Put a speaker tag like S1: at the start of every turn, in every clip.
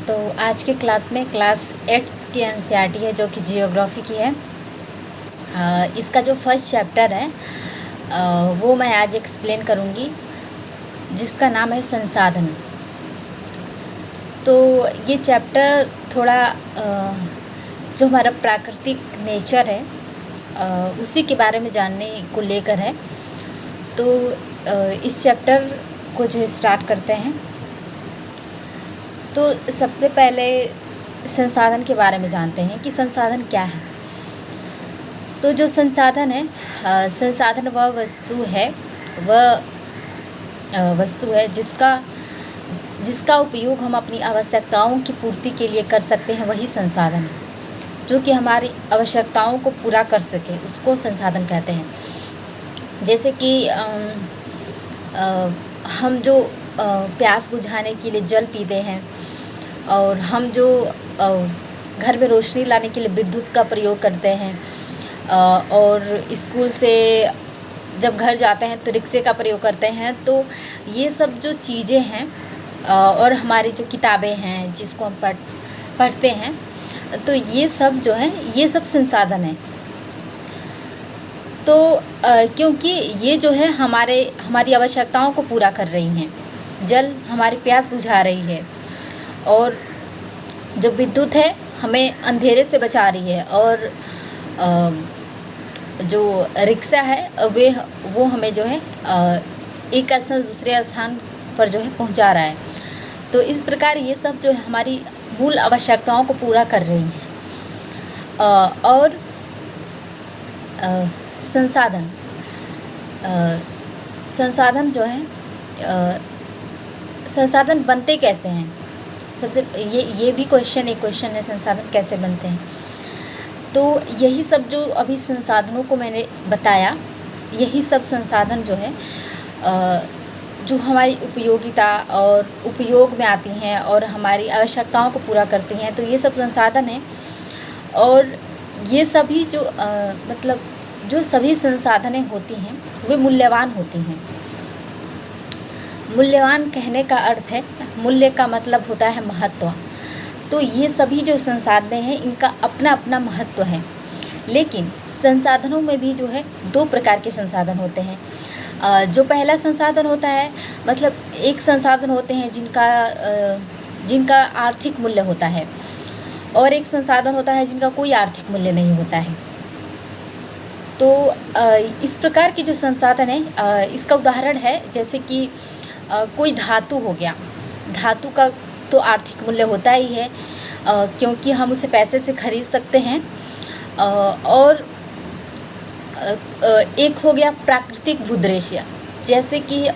S1: तो आज के क्लास में क्लास 8 की एनसीईआरटी है जो कि जियोग्राफी की है। इसका जो फर्स्ट चैप्टर है वो मैं आज एक्सप्लेन करूँगी, जिसका नाम है संसाधन। तो ये चैप्टर थोड़ा जो हमारा प्राकृतिक नेचर है उसी के बारे में जानने को लेकर है। तो इस चैप्टर को जो है स्टार्ट करते हैं। तो सबसे पहले संसाधन के बारे में जानते हैं कि संसाधन क्या है। तो जो संसाधन है, संसाधन वह वस्तु है जिसका उपयोग हम अपनी आवश्यकताओं की पूर्ति के लिए कर सकते हैं, वही संसाधन है। जो कि हमारी आवश्यकताओं को पूरा कर सके उसको संसाधन कहते हैं। जैसे कि हम जो प्यास बुझाने के लिए जल पीते हैं, और हम जो घर में रोशनी लाने के लिए विद्युत का प्रयोग करते हैं, और स्कूल से जब घर जाते हैं तो रिक्शे का प्रयोग करते हैं। तो ये सब जो चीज़ें हैं और हमारी जो किताबें हैं जिसको हम पढ़ते हैं, तो ये सब जो है ये सब संसाधन हैं। तो क्योंकि ये जो है हमारी आवश्यकताओं को पूरा कर रही हैं। जल हमारी प्यास बुझा रही है, और जो विद्युत है हमें अंधेरे से बचा रही है, और जो रिक्शा है वो हमें जो है एक स्थान से दूसरे स्थान पर जो है पहुंचा रहा है। तो इस प्रकार ये सब जो है हमारी मूल आवश्यकताओं को पूरा कर रही हैं। और संसाधन जो है संसाधन बनते कैसे हैं। सबसे ये भी एक क्वेश्चन है, संसाधन कैसे बनते हैं। तो यही सब जो अभी संसाधनों को मैंने बताया, यही सब संसाधन जो है जो हमारी उपयोगिता और उपयोग में आती हैं और हमारी आवश्यकताओं को पूरा करती हैं, तो ये सब संसाधन हैं। और ये सभी जो मतलब जो सभी संसाधनें होती हैं वे मूल्यवान होती हैं। मूल्यवान कहने का अर्थ है, मूल्य का मतलब होता है महत्व। तो ये सभी जो संसाधनें हैं इनका अपना अपना महत्व है। लेकिन संसाधनों में भी जो है दो प्रकार के संसाधन होते हैं। जो पहला संसाधन होता है, मतलब एक संसाधन होते हैं जिनका आर्थिक मूल्य होता है, और एक संसाधन होता है जिनका कोई आर्थिक मूल्य नहीं होता है। तो इस प्रकार के जो संसाधन है, इसका उदाहरण है जैसे कि कोई धातु हो गया। धातु का तो आर्थिक मूल्य होता ही है, क्योंकि हम उसे पैसे से खरीद सकते हैं। और एक हो गया प्राकृतिक भूदृश्य, जैसे कि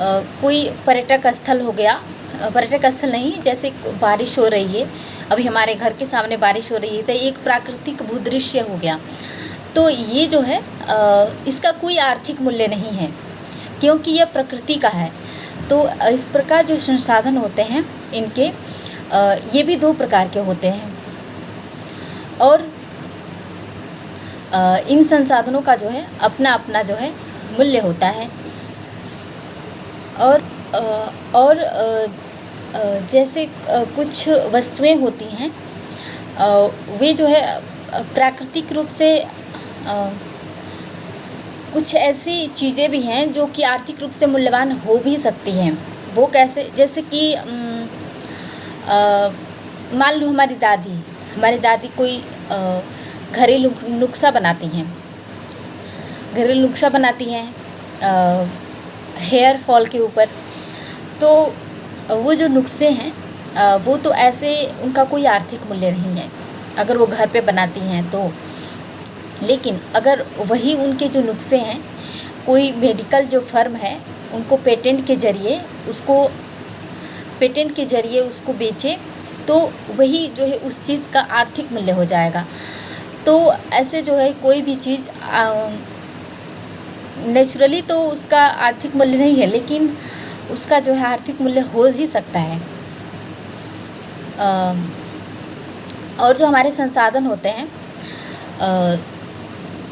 S1: कोई पर्यटक स्थल हो गया। पर्यटक स्थल नहीं, जैसे बारिश हो रही है, अभी हमारे घर के सामने बारिश हो रही है, तो एक प्राकृतिक भूदृश्य हो गया। तो ये जो है इसका कोई आर्थिक मूल्य नहीं है, क्योंकि यह प्रकृति का है। तो इस प्रकार जो संसाधन होते हैं इनके ये भी दो प्रकार के होते हैं। और इन संसाधनों का जो है अपना अपना जो है मूल्य होता है। और जैसे कुछ वस्तुएं होती हैं, वे जो है प्राकृतिक रूप से कुछ ऐसी चीज़ें भी हैं जो कि आर्थिक रूप से मूल्यवान हो भी सकती हैं। वो कैसे, जैसे कि मान लो हमारी दादी कोई घरेलू नुस्खा बनाती हैं हेयर फॉल के ऊपर। तो वो जो नुस्खे हैं वो तो ऐसे उनका कोई आर्थिक मूल्य नहीं है अगर वो घर पे बनाती हैं तो। लेकिन अगर वही उनके जो नुस्खे हैं कोई मेडिकल जो फर्म है उनको पेटेंट के जरिए उसको बेचे, तो वही जो है उस चीज़ का आर्थिक मूल्य हो जाएगा। तो ऐसे जो है कोई भी चीज़ नेचुरली तो उसका आर्थिक मूल्य नहीं है, लेकिन उसका जो है आर्थिक मूल्य हो ही सकता है। और जो हमारे संसाधन होते हैं,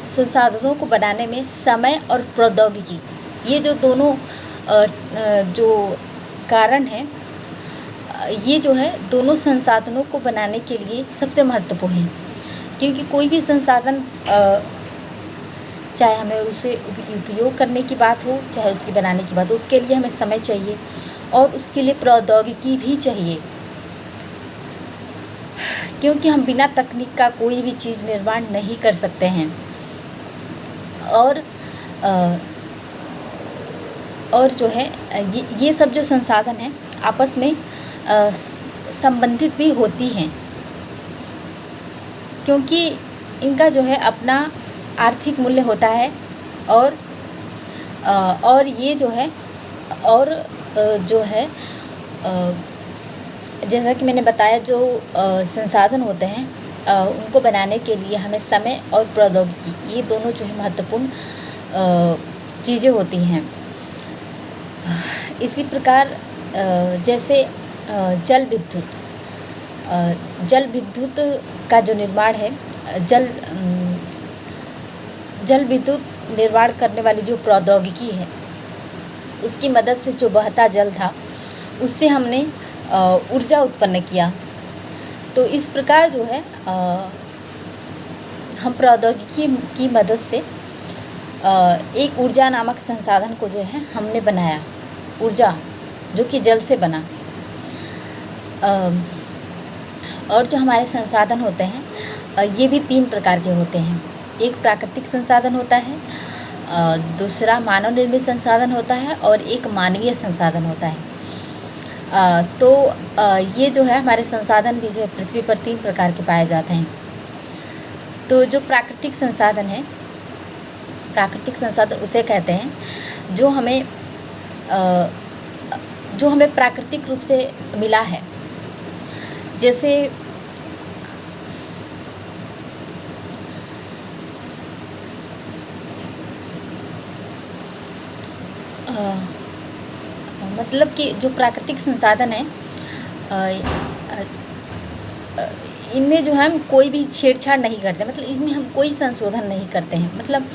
S1: संसाधनों को बनाने में समय और प्रौद्योगिकी, ये जो दोनों जो कारण हैं, ये जो है दोनों संसाधनों को बनाने के लिए सबसे महत्वपूर्ण है, क्योंकि कोई भी संसाधन चाहे हमें उसे उपयोग करने की बात हो, चाहे उसकी बनाने की बात हो, उसके लिए हमें समय चाहिए और उसके लिए प्रौद्योगिकी भी चाहिए, क्योंकि हम बिना तकनीक का कोई भी चीज़ निर्माण नहीं कर सकते हैं। और जो है ये सब जो संसाधन हैं आपस में संबंधित भी होती हैं, क्योंकि इनका जो है अपना आर्थिक मूल्य होता है। और ये जो है जैसा कि मैंने बताया, जो संसाधन होते हैं उनको बनाने के लिए हमें समय और प्रौद्योगिकी, ये दोनों जो है महत्वपूर्ण चीज़ें होती हैं। इसी प्रकार जैसे जल विद्युत का जो निर्माण है, जल विद्युत निर्माण करने वाली जो प्रौद्योगिकी है, उसकी मदद से जो बहता जल था उससे हमने ऊर्जा उत्पन्न किया। तो इस प्रकार जो है हम प्रौद्योगिकी की मदद से एक ऊर्जा नामक संसाधन को जो है हमने बनाया, ऊर्जा जो कि जल से बना। और जो हमारे संसाधन होते हैं ये भी 3 प्रकार के होते हैं। एक प्राकृतिक संसाधन होता है, दूसरा मानव निर्मित संसाधन होता है और एक मानवीय संसाधन होता है। ये जो है हमारे संसाधन भी जो है पृथ्वी पर 3 प्रकार के पाए जाते हैं। तो जो प्राकृतिक संसाधन है, प्राकृतिक संसाधन उसे कहते हैं जो हमें प्राकृतिक रूप से मिला है। जैसे मतलब कि जो प्राकृतिक संसाधन है इनमें जो है हम कोई भी छेड़छाड़ नहीं करते, मतलब इनमें हम कोई संशोधन नहीं करते हैं, मतलब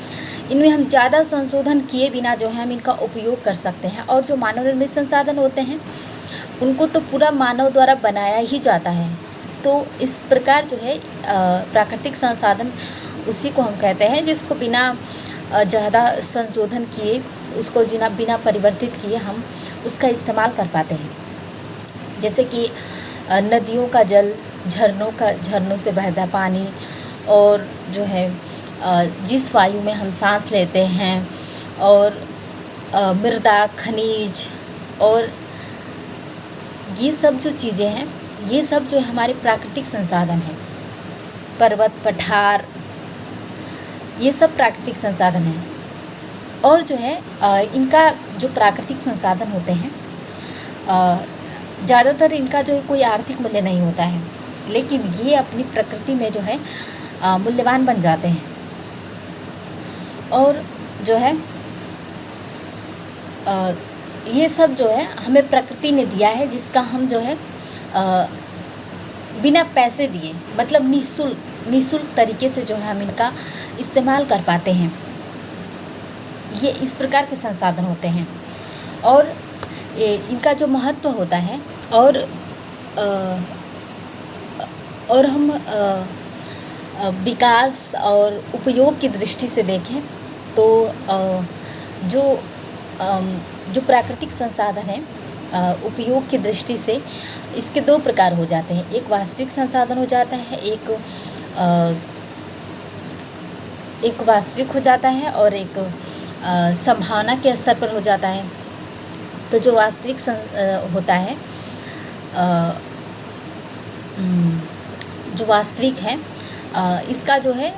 S1: इनमें हम ज़्यादा संशोधन किए बिना जो है हम इनका उपयोग कर सकते हैं। और जो मानव निर्मित संसाधन होते हैं उनको तो पूरा मानव द्वारा बनाया ही जाता है। तो इस प्रकार जो है प्राकृतिक संसाधन उसी को हम कहते हैं जिसको बिना ज़्यादा संशोधन किए, उसको बिना परिवर्तित किए हम उसका इस्तेमाल कर पाते हैं। जैसे कि नदियों का जल, झरनों से बहता पानी, और जो है जिस वायु में हम सांस लेते हैं, और मृदा, खनिज, और ये सब जो चीज़ें हैं, ये सब जो हमारे प्राकृतिक संसाधन हैं। पर्वत, पठार, ये सब प्राकृतिक संसाधन हैं। और जो है इनका जो प्राकृतिक संसाधन होते हैं ज़्यादातर इनका जो है कोई आर्थिक मूल्य नहीं होता है, लेकिन ये अपनी प्रकृति में जो है मूल्यवान बन जाते हैं। और जो है ये सब जो है हमें प्रकृति ने दिया है, जिसका हम जो है बिना पैसे दिए, मतलब निःशुल्क तरीके से जो है हम इनका इस्तेमाल कर पाते हैं। ये इस प्रकार के संसाधन होते हैं। और इनका जो महत्व होता है, और हम विकास और उपयोग की दृष्टि से देखें तो जो प्राकृतिक संसाधन है उपयोग की दृष्टि से इसके 2 प्रकार हो जाते हैं। एक वास्तविक संसाधन हो जाता है, एक वास्तविक हो जाता है, और एक संभावना के स्तर पर हो जाता है। तो जो वास्तविक होता है, जो वास्तविक है, इसका जो है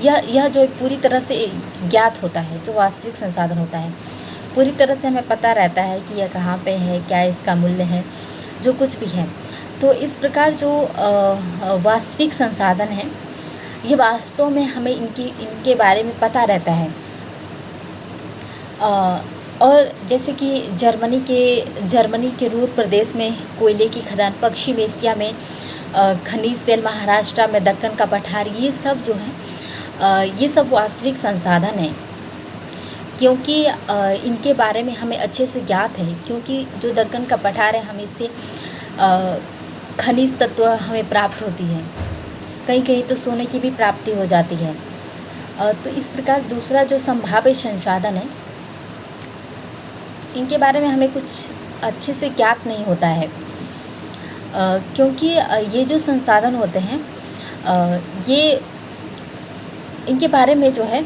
S1: यह जो पूरी तरह से ज्ञात होता है। जो वास्तविक संसाधन होता है पूरी तरह से हमें पता रहता है कि यह कहाँ पे है, क्या इसका मूल्य है, जो कुछ भी है। तो इस प्रकार जो वास्तविक संसाधन है, ये वास्तव में हमें इनके बारे में पता रहता है। और जैसे कि जर्मनी के रूर प्रदेश में कोयले की खदान, पश्चिम एशिया में खनिज तेल, महाराष्ट्र में दक्कन का पठार, ये सब जो है ये सब वास्तविक संसाधन हैं। क्योंकि इनके बारे में हमें अच्छे से ज्ञात है, क्योंकि जो दक्कन का पठार है हमें इससे खनिज तत्व हमें प्राप्त होती है, कहीं कहीं तो सोने की भी प्राप्ति हो जाती है। तो इस प्रकार दूसरा जो संभाव्य संसाधन है, इनके बारे में हमें कुछ अच्छे से ज्ञात नहीं होता है, क्योंकि ये जो संसाधन होते हैं ये इनके बारे में जो है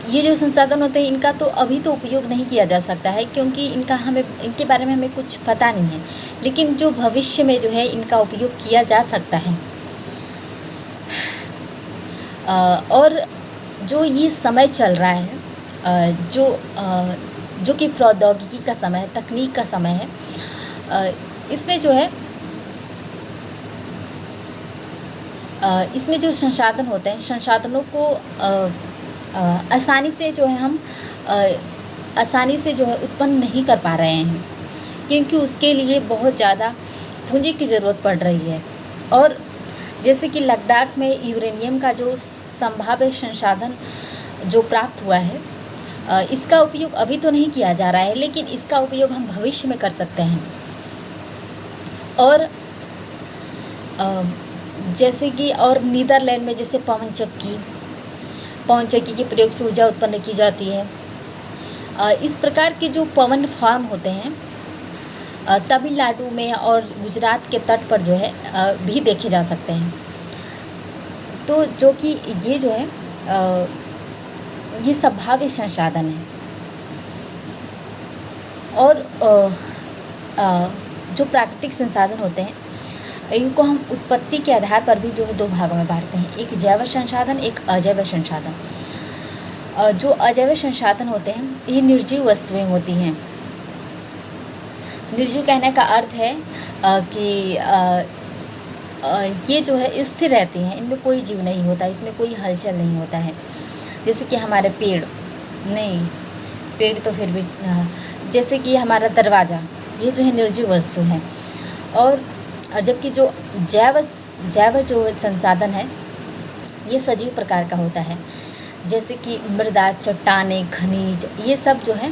S1: ये जो संसाधन होते हैं इनका तो अभी तो उपयोग नहीं किया जा सकता है, क्योंकि इनके बारे में हमें कुछ पता नहीं है। लेकिन जो भविष्य में जो है इनका उपयोग किया जा सकता है। और जो ये समय चल रहा है, जो कि प्रौद्योगिकी का समय है, तकनीक का समय है, इसमें जो है इसमें जो संसाधन होते हैं, संसाधनों को आसानी से जो है हम आसानी से जो है उत्पन्न नहीं कर पा रहे हैं, क्योंकि उसके लिए बहुत ज़्यादा पूंजी की ज़रूरत पड़ रही है। और जैसे कि लद्दाख में यूरेनियम का जो संभाव्य संसाधन जो प्राप्त हुआ है, इसका उपयोग अभी तो नहीं किया जा रहा है, लेकिन इसका उपयोग हम भविष्य में कर सकते हैं। और जैसे कि और नीदरलैंड में जैसे पवन चक्की के प्रयोग से ऊर्जा उत्पन्न की जाती है। इस प्रकार के जो पवन फार्म होते हैं तमिलनाडु में और गुजरात के तट पर जो है भी देखे जा सकते हैं। तो जो कि ये जो है ये संभाव्य संसाधन है। और जो प्राकृतिक संसाधन होते हैं इनको हम उत्पत्ति के आधार पर भी जो है दो भागों में बांटते हैं, एक जैव संसाधन, एक अजैव संसाधन। जो अजैव संसाधन होते हैं ये निर्जीव वस्तुएं होती हैं। निर्जीव कहने का अर्थ है कि ये जो है स्थिर रहती हैं, इनमें कोई जीव नहीं होता, इसमें कोई हलचल नहीं होता है। जैसे कि हमारे पेड़ तो फिर भी जैसे कि हमारा दरवाज़ा, ये जो है निर्जीव वस्तु है। और जबकि जो जैव जो संसाधन है ये सजीव प्रकार का होता है, जैसे कि मृदा, चट्टानें, खनिज, ये सब जो है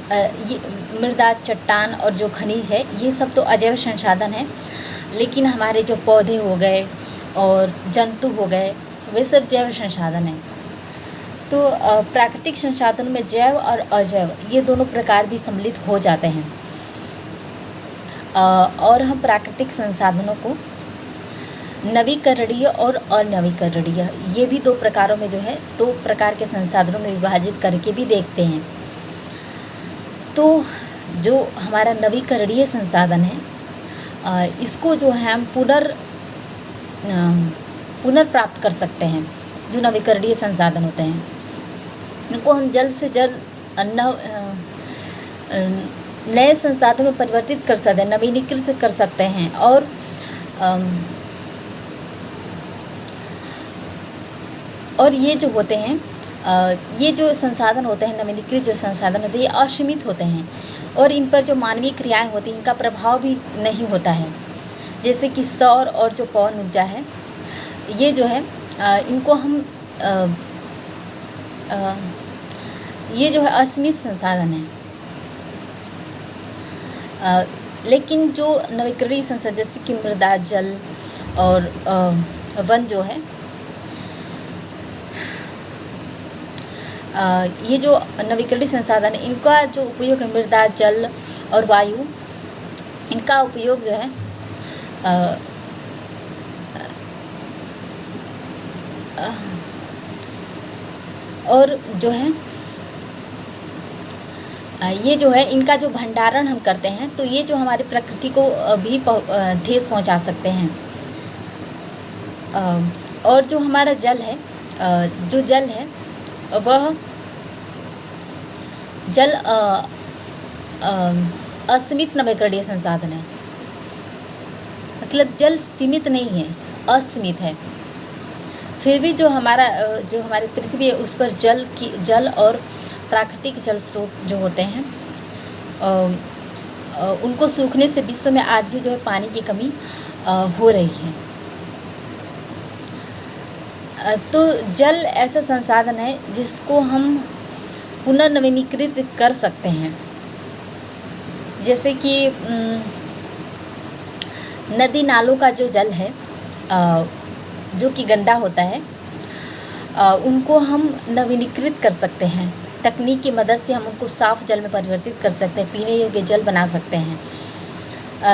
S1: ये मृदा, चट्टान और जो खनिज है ये सब तो अजैव संसाधन है। लेकिन हमारे जो पौधे हो गए और जंतु हो गए वे सब जैव संसाधन हैं। तो प्राकृतिक संसाधनों में जैव और अजैव ये दोनों प्रकार भी सम्मिलित हो जाते हैं। और हम प्राकृतिक संसाधनों को नवीकरणीय और अनवीकरणीय ये भी दो प्रकारों में जो है दो प्रकार के संसाधनों में विभाजित करके भी देखते हैं। तो जो हमारा नवीकरणीय संसाधन है इसको जो है हम पुनर्प्राप्त कर सकते हैं। जो नवीकरणीय संसाधन होते हैं इनको हम जल्द से जल्द नए संसाधन में परिवर्तित कर सकते हैं, नवीनीकृत कर सकते हैं। और ये जो होते हैं ये जो संसाधन होते हैं, नवीनीकृत जो संसाधन होते हैं ये असीमित होते हैं और इन पर जो मानवीय क्रियाएं होती हैं इनका प्रभाव भी नहीं होता है। जैसे कि सौर और जो पवन ऊर्जा है ये जो है इनको हम ये जो है असीमित संसाधन है। लेकिन जो नवीकरणीय संसाधन जैसे कि मृदा, जल और वन जो है ये जो नवीकरणीय संसाधन है इनका जो उपयोग है, मृदा, जल और वायु, इनका उपयोग जो है और जो है ये जो है इनका जो भंडारण हम करते हैं तो ये जो हमारी प्रकृति को भी ठेस पहुंचा सकते हैं। और जो हमारा जल है जो जल है वह जल असीमित नवीकरणीय संसाधन है। मतलब जल सीमित नहीं है, असीमित है। फिर भी जो हमारी पृथ्वी है उस पर जल और प्राकृतिक जल स्रोत जो होते हैं उनको सूखने से विश्व में आज भी जो है पानी की कमी हो रही है। तो जल ऐसा संसाधन है जिसको हम पुनर्नवीनीकृत कर सकते हैं। जैसे कि नदी नालों का जो जल है जो कि गंदा होता है, उनको हम नवीनीकृत कर सकते हैं। तकनीक की मदद से हम उनको साफ़ जल में परिवर्तित कर सकते हैं, पीने योग्य जल बना सकते हैं।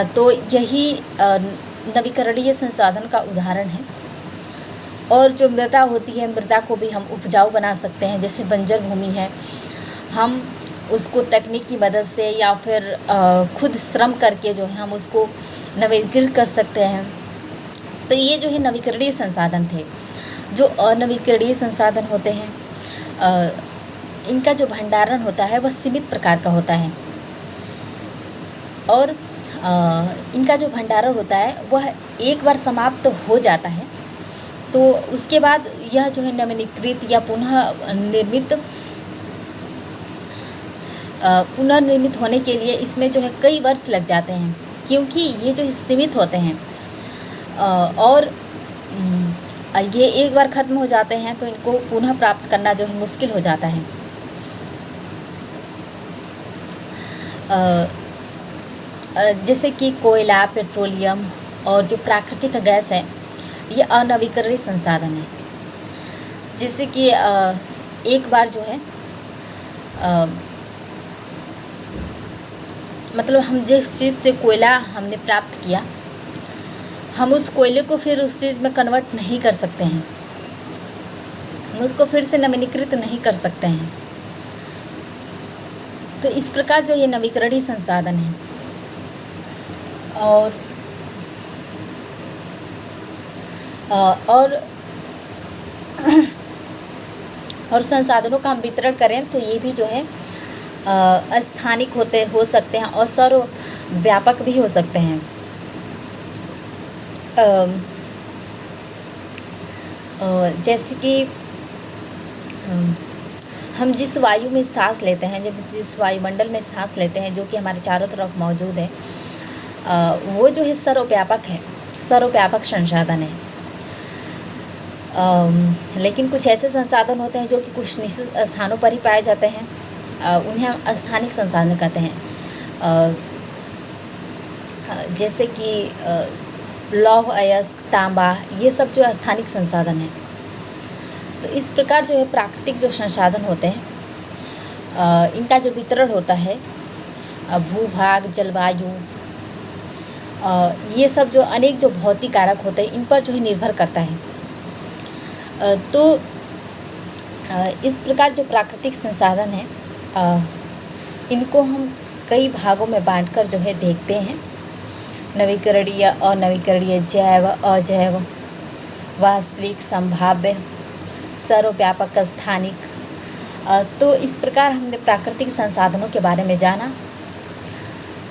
S1: तो यही नवीकरणीय संसाधन का उदाहरण है। और जो मृदा होती है, मृदा को भी हम उपजाऊ बना सकते हैं। जैसे बंजर भूमि है, हम उसको तकनीक की मदद से या फिर खुद श्रम करके जो है हम उसको नवीनीकृत कर सकते हैं। तो ये जो है नवीकरणीय संसाधन थे। जो अनवीकरणीय संसाधन होते हैं, इनका जो भंडारण होता है वह सीमित प्रकार का होता है, और इनका जो भंडारण होता है वह एक बार समाप्त हो जाता है। तो उसके बाद यह जो है नवीनीकृत या पुनर्निर्मित होने के लिए इसमें जो है कई वर्ष लग जाते हैं, क्योंकि ये जो सीमित होते हैं और ये एक बार ख़त्म हो जाते हैं, तो इनको पुनः प्राप्त करना जो है मुश्किल हो जाता है। जैसे कि कोयला, पेट्रोलियम और जो प्राकृतिक गैस है, ये अनवीकरणीय संसाधन है। जैसे कि एक बार जो है मतलब हम जिस चीज़ से कोयला हमने प्राप्त किया, हम उस कोयले को फिर उस चीज़ में कन्वर्ट नहीं कर सकते हैं, हम उसको फिर से नवीनीकृत नहीं कर सकते हैं। तो इस प्रकार जो ये नवीकरणीय संसाधन है। और संसाधनों का हम वितरण करें तो ये भी जो है स्थानिक हो सकते हैं और सर्वव्यापक भी हो सकते हैं। जैसे कि हम जिस वायु में सांस लेते हैं, जब जिस वायुमंडल में सांस लेते हैं जो कि हमारे चारों तरफ मौजूद है, वो जो है सर्वव्यापक है, सर्वव्यापक संसाधन है। लेकिन कुछ ऐसे संसाधन होते हैं जो कि कुछ निश्चित स्थानों पर ही पाए जाते हैं, उन्हें हम स्थानिक संसाधन कहते हैं। जैसे कि लौह, अयस्क, तांबा, ये सब जो स्थानिक संसाधन हैं। तो इस प्रकार जो है प्राकृतिक जो संसाधन होते हैं, इनका जो वितरण होता है, भूभाग, जलवायु, ये सब जो अनेक जो भौतिक कारक होते हैं, इन पर जो है निर्भर करता है। तो इस प्रकार जो प्राकृतिक संसाधन है, इनको हम कई भागों में बांटकर जो है देखते हैं। नवीकरणीय, अनवीकरणीय, जैव, अजैव, वास्तविक, संभाव्य, सर्वव्यापक, स्थानिक। तो इस प्रकार हमने प्राकृतिक संसाधनों के बारे में जाना,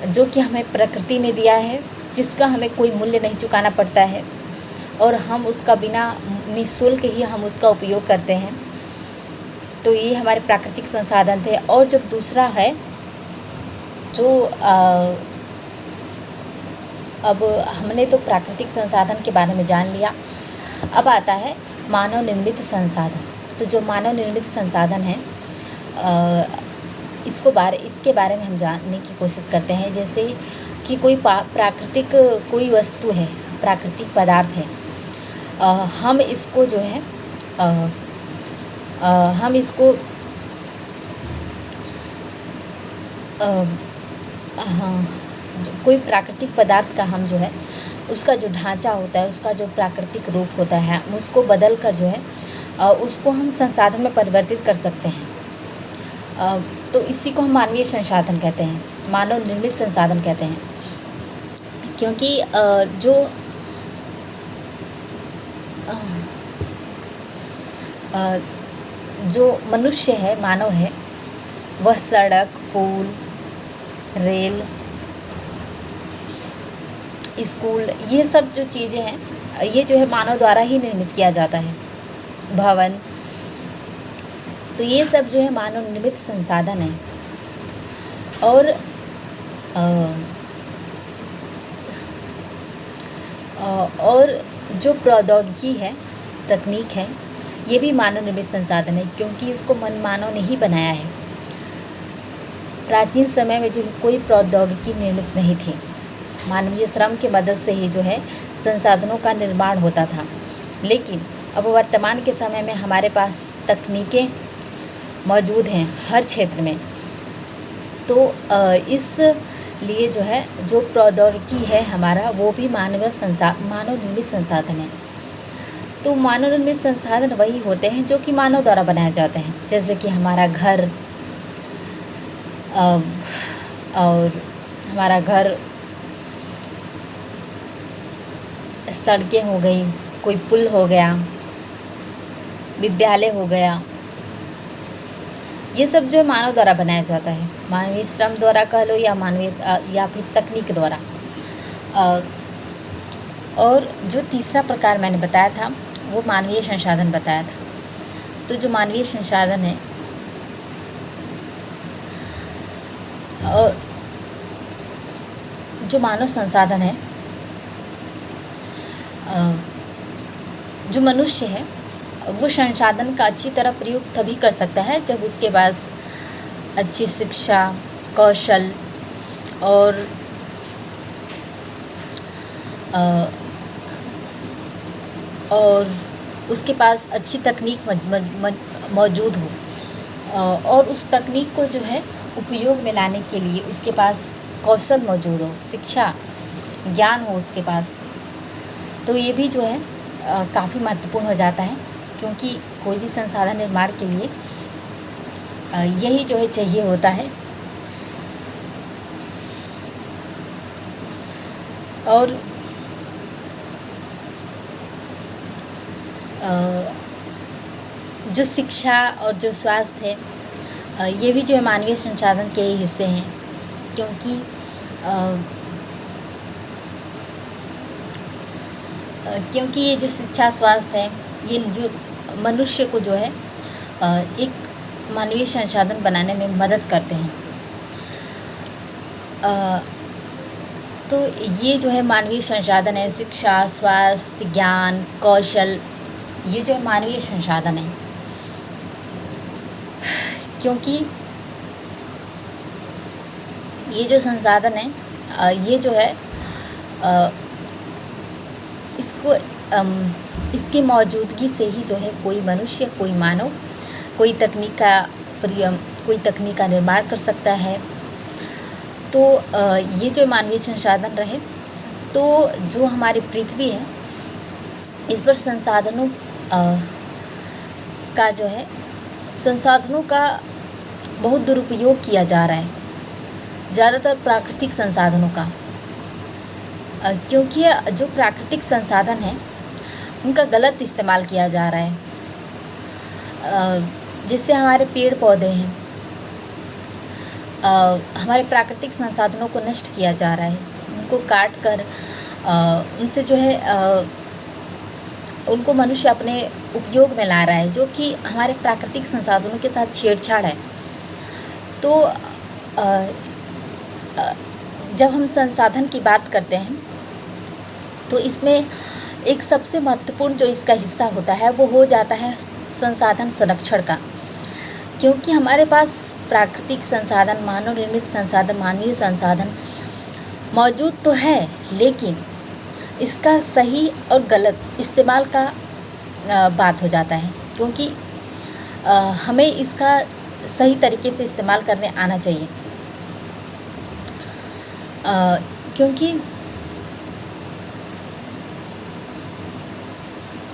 S1: जो कि हमें प्रकृति ने दिया है, जिसका हमें कोई मूल्य नहीं चुकाना पड़ता है और हम उसका बिना निःशुल्क ही हम उसका उपयोग करते हैं। तो ये हमारे प्राकृतिक संसाधन थे। और जब दूसरा है जो अब हमने तो प्राकृतिक संसाधन के बारे में जान लिया, अब आता है मानव निर्मित संसाधन। तो जो मानव निर्मित संसाधन है, इसके बारे में हम जानने की कोशिश करते हैं। जैसे कि कोई प्राकृतिक कोई वस्तु है, प्राकृतिक पदार्थ है, हम इसको जो है हम इसको कोई प्राकृतिक पदार्थ का हम जो है उसका जो ढांचा होता है, उसका जो प्राकृतिक रूप होता है, हम उसको बदल कर जो है उसको हम संसाधन में परिवर्तित कर सकते हैं। तो इसी को हम मानवीय संसाधन कहते हैं, मानव निर्मित संसाधन कहते हैं। क्योंकि जो मनुष्य है, मानव है, वह सड़क, पुल, रेल, स्कूल, ये सब जो चीज़ें हैं, ये जो है मानव द्वारा ही निर्मित किया जाता है। भवन, तो ये सब जो है मानव निर्मित संसाधन है। और जो प्रौद्योगिकी है, तकनीक है, ये भी मानव निर्मित संसाधन है, क्योंकि इसको मानव ने ही बनाया है। प्राचीन समय में जो है कोई प्रौद्योगिकी निर्मित नहीं थी। मानवीय श्रम की मदद से ही जो है संसाधनों का निर्माण होता था। लेकिन अब वर्तमान के समय में हमारे पास तकनीकें मौजूद हैं हर क्षेत्र में। तो इस लिए जो है जो प्रौद्योगिकी है हमारा, वो भी मानव निर्मित संसाधन है। तो मानव निर्मित संसाधन वही होते हैं जो कि मानव द्वारा बनाए जाते हैं, जैसे कि हमारा घर और हमारा घर, सड़कें हो गई, कोई पुल हो गया, विद्यालय हो गया, ये सब जो मानव द्वारा बनाया जाता है, मानवीय श्रम द्वारा कह लो या या फिर तकनीक द्वारा। और जो तीसरा प्रकार मैंने बताया था वो मानवीय संसाधन बताया था। तो जो मानवीय संसाधन है और जो मानव संसाधन है, जो मनुष्य है वो संसाधन का अच्छी तरह प्रयोग तभी कर सकता है जब उसके पास अच्छी शिक्षा, कौशल और उसके पास अच्छी तकनीक मौजूद हो, और उस तकनीक को जो है उपयोग में लाने के लिए उसके पास कौशल मौजूद हो, शिक्षा, ज्ञान हो उसके पास। तो ये भी जो है काफ़ी महत्वपूर्ण हो जाता है, क्योंकि कोई भी संसाधन निर्माण के लिए यही जो है चाहिए होता है। और जो शिक्षा और जो स्वास्थ्य है, ये भी जो है मानवीय संसाधन के ही हिस्से हैं, क्योंकि ये जो शिक्षा, स्वास्थ्य है, ये जो मनुष्य को जो है एक मानवीय संसाधन बनाने में मदद करते हैं। तो ये जो है मानवीय संसाधन है, शिक्षा, स्वास्थ्य, ज्ञान, कौशल, ये जो है मानवीय संसाधन है। क्योंकि ये जो संसाधन है, ये जो है इसकी मौजूदगी से ही जो है कोई मनुष्य, कोई मानव कोई तकनीक का निर्माण कर सकता है। तो ये जो मानवीय संसाधन रहे, तो जो हमारी पृथ्वी है इस पर संसाधनों का बहुत दुरुपयोग किया जा रहा है, ज़्यादातर प्राकृतिक संसाधनों का। क्योंकि जो प्राकृतिक संसाधन है उनका गलत इस्तेमाल किया जा रहा है, जिससे हमारे पेड़ पौधे हैं, हमारे प्राकृतिक संसाधनों को नष्ट किया जा रहा है, उनको काट कर उनसे जो है उनको मनुष्य अपने उपयोग में ला रहा है, जो कि हमारे प्राकृतिक संसाधनों के साथ छेड़छाड़ है। तो जब हम संसाधन की बात करते हैं तो इसमें एक सबसे महत्वपूर्ण जो इसका हिस्सा होता है वो हो जाता है संसाधन संरक्षण का। क्योंकि हमारे पास प्राकृतिक संसाधन, मानव निर्मित संसाधन, मानवीय संसाधन मौजूद तो है, लेकिन इसका सही और गलत इस्तेमाल का बात हो जाता है। क्योंकि हमें इसका सही तरीके से इस्तेमाल करने आना चाहिए। क्योंकि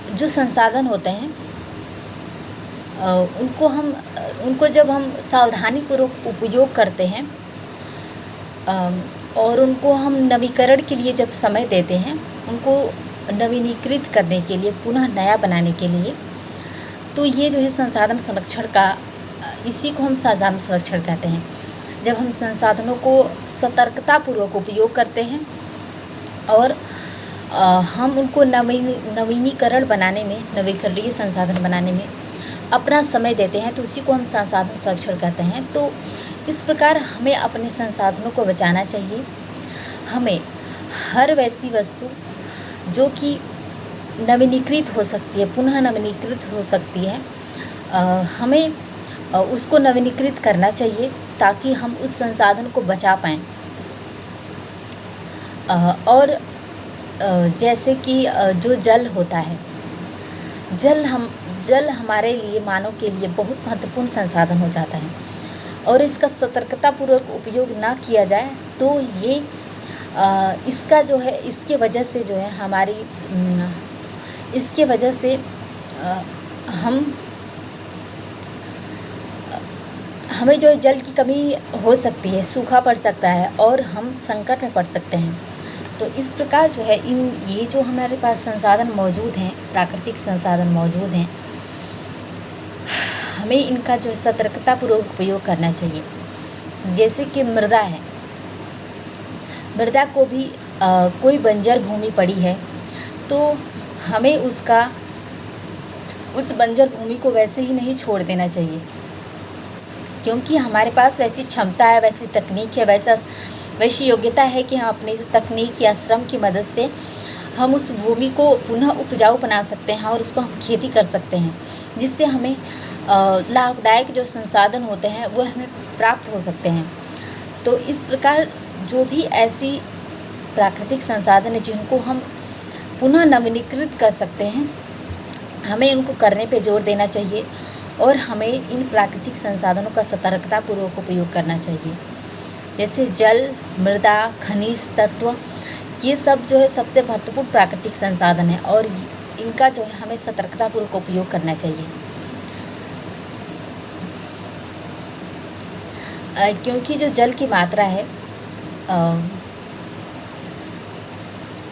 S1: जो संसाधन होते हैं उनको जब हम सावधानीपूर्वक उपयोग करते हैं और उनको हम नवीकरण के लिए जब समय देते हैं, उनको नवीनीकृत करने के लिए, पुनः नया बनाने के लिए, तो ये जो है संसाधन संरक्षण का, इसी को हम संसाधन संरक्षण कहते हैं। जब हम संसाधनों को सतर्कतापूर्वक उपयोग करते हैं और हम उनको नवीनीकरण बनाने में, नवीकरणीय संसाधन बनाने में अपना समय देते हैं, तो उसी को हम संसाधन संरक्षण कहते हैं। तो इस प्रकार हमें अपने संसाधनों को बचाना चाहिए। हमें हर वैसी वस्तु जो कि नवीनीकृत हो सकती है, पुनः नवीनीकृत हो सकती है। हमें उसको नवीनीकृत करना चाहिए ताकि हम उस संसाधन को बचा पाएँ। और जैसे कि जो जल होता है, जल हमारे लिए, मानव के लिए बहुत महत्वपूर्ण संसाधन हो जाता है और इसका सतर्कतापूर्वक उपयोग ना किया जाए तो ये इसका जो है, इसके वजह से जो है हमारी इसके वजह से हमें जो है जल की कमी हो सकती है, सूखा पड़ सकता है और हम संकट में पड़ सकते हैं। तो इस प्रकार जो है ये जो हमारे पास संसाधन मौजूद हैं, प्राकृतिक संसाधन मौजूद हैं, हमें इनका जो है सतर्कतापूर्वक उपयोग करना चाहिए। जैसे कि मृदा है, मृदा को भी कोई बंजर भूमि पड़ी है तो हमें उस बंजर भूमि को वैसे ही नहीं छोड़ देना चाहिए, क्योंकि हमारे पास वैसी क्षमता है, वैसी तकनीक है, वैसी योग्यता है कि हम अपनी तकनीक या श्रम की मदद से हम उस भूमि को पुनः उपजाऊ बना सकते हैं और उस पर हम खेती कर सकते हैं, जिससे हमें लाभदायक जो संसाधन होते हैं वो हमें प्राप्त हो सकते हैं। तो इस प्रकार जो भी ऐसी प्राकृतिक संसाधन है जिनको हम पुनः नवीनीकृत कर सकते हैं, हमें उनको करने पे जोर देना चाहिए और हमें इन प्राकृतिक संसाधनों का सतर्कतापूर्वक उपयोग करना चाहिए। जैसे जल, मृदा, खनिज तत्व, ये सब जो है सबसे महत्वपूर्ण प्राकृतिक संसाधन है और इनका जो है हमें सतर्कतापूर्वक उपयोग करना चाहिए। क्योंकि जो जल की मात्रा है,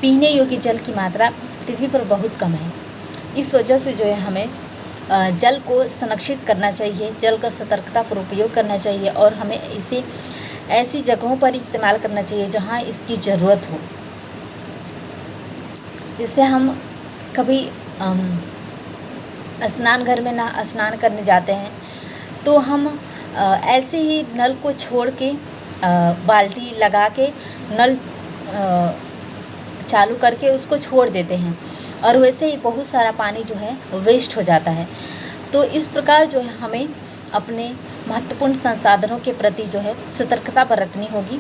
S1: पीने योग्य जल की मात्रा पृथ्वी पर बहुत कम है। इस वजह से जो है हमें जल को संरक्षित करना चाहिए, जल का सतर्कतापूर्वक उपयोग करना चाहिए और हमें इसे ऐसी जगहों पर इस्तेमाल करना चाहिए जहाँ इसकी ज़रूरत हो। जैसे हम कभी स्नान घर में ना स्नान करने जाते हैं तो हम ऐसे ही नल को छोड़ के बाल्टी लगा के नल चालू करके उसको छोड़ देते हैं और वैसे ही बहुत सारा पानी जो है वेस्ट हो जाता है। तो इस प्रकार जो है हमें अपने महत्वपूर्ण संसाधनों के प्रति जो है सतर्कता बरतनी होगी,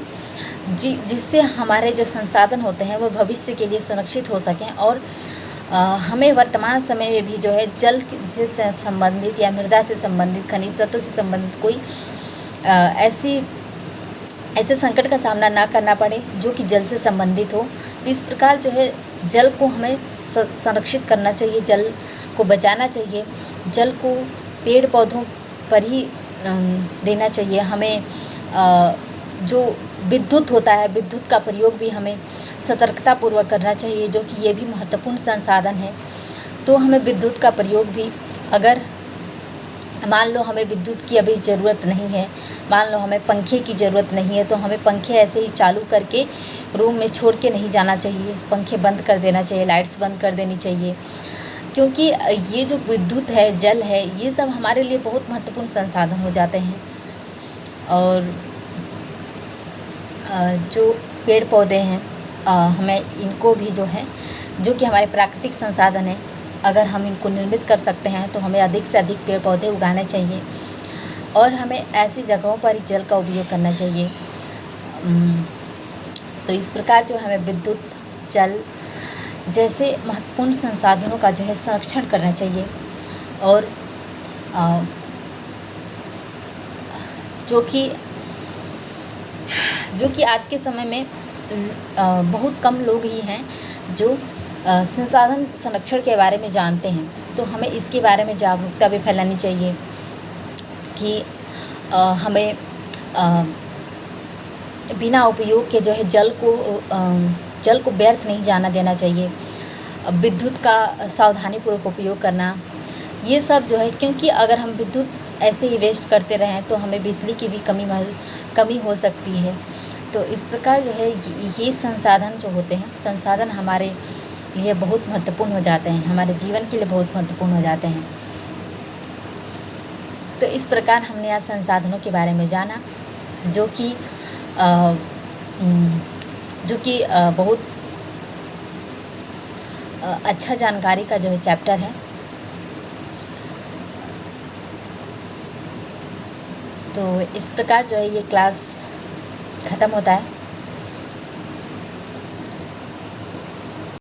S1: जिससे हमारे जो संसाधन होते हैं वो भविष्य के लिए संरक्षित हो सकें और हमें वर्तमान समय में भी जो है जल से संबंधित या मृदा से संबंधित, खनिज तत्वों से संबंधित कोई ऐसे संकट का सामना ना करना पड़े जो कि जल से संबंधित हो। इस प्रकार जो है जल को हमें संरक्षित करना चाहिए, जल को बचाना चाहिए, जल को पेड़ पौधों पर ही देना चाहिए। हमें जो विद्युत होता है, विद्युत का प्रयोग भी हमें सतर्कतापूर्वक करना चाहिए, जो कि ये भी महत्वपूर्ण संसाधन है। तो हमें विद्युत का प्रयोग भी, अगर मान लो हमें विद्युत की अभी ज़रूरत नहीं है, मान लो हमें पंखे की ज़रूरत नहीं है, तो हमें पंखे ऐसे ही चालू करके रूम में छोड़ के नहीं जाना चाहिए, पंखे बंद कर देना चाहिए, लाइट्स बंद कर देनी चाहिए, क्योंकि ये जो विद्युत है, जल है, ये सब हमारे लिए बहुत महत्वपूर्ण संसाधन हो जाते हैं। और जो पेड़ पौधे हैं, हमें इनको भी जो है, जो कि हमारे प्राकृतिक संसाधन है, अगर हम इनको निर्मित कर सकते हैं तो हमें अधिक से अधिक पेड़ पौधे उगाने चाहिए और हमें ऐसी जगहों पर जल का उपयोग करना चाहिए। तो इस प्रकार जो हमें विद्युत, जल जैसे महत्वपूर्ण संसाधनों का जो है संरक्षण करना चाहिए और जो कि आज के समय में बहुत कम लोग ही हैं जो संसाधन संरक्षण के बारे में जानते हैं। तो हमें इसके बारे में जागरूकता भी फैलानी चाहिए कि हमें बिना उपयोग के जो है जल को व्यर्थ नहीं जाना देना चाहिए। विद्युत का सावधानीपूर्वक उपयोग करना, ये सब जो है, क्योंकि अगर हम विद्युत ऐसे ही वेस्ट करते रहें तो हमें बिजली की भी कमी हो सकती है। तो इस प्रकार जो है ये संसाधन जो होते हैं, संसाधन हमारे लिए बहुत महत्वपूर्ण हो जाते हैं, हमारे जीवन के लिए बहुत महत्वपूर्ण हो जाते हैं। तो इस प्रकार हमने आज संसाधनों के बारे में जाना, जो कि बहुत अच्छा जानकारी का जो है चैप्टर है। तो इस प्रकार जो है ये क्लास ख़त्म होता है।